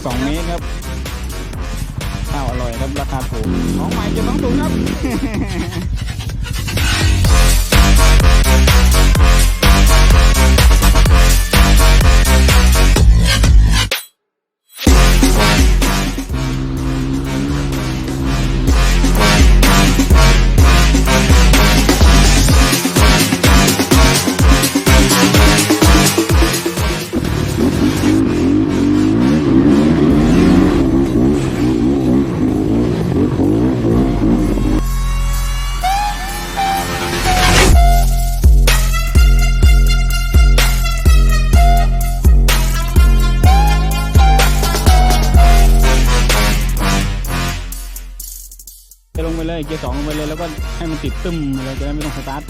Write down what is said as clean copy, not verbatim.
2 เมตรครับข้าวอร่อยครับราคาถูกของใหม่จะต้องถูกครับลงไปเลยเกียร์ 2ลงไปเลยแล้วก็ให้มันติดตึ้มเราจะได้ไม่ต้องสตาร์ท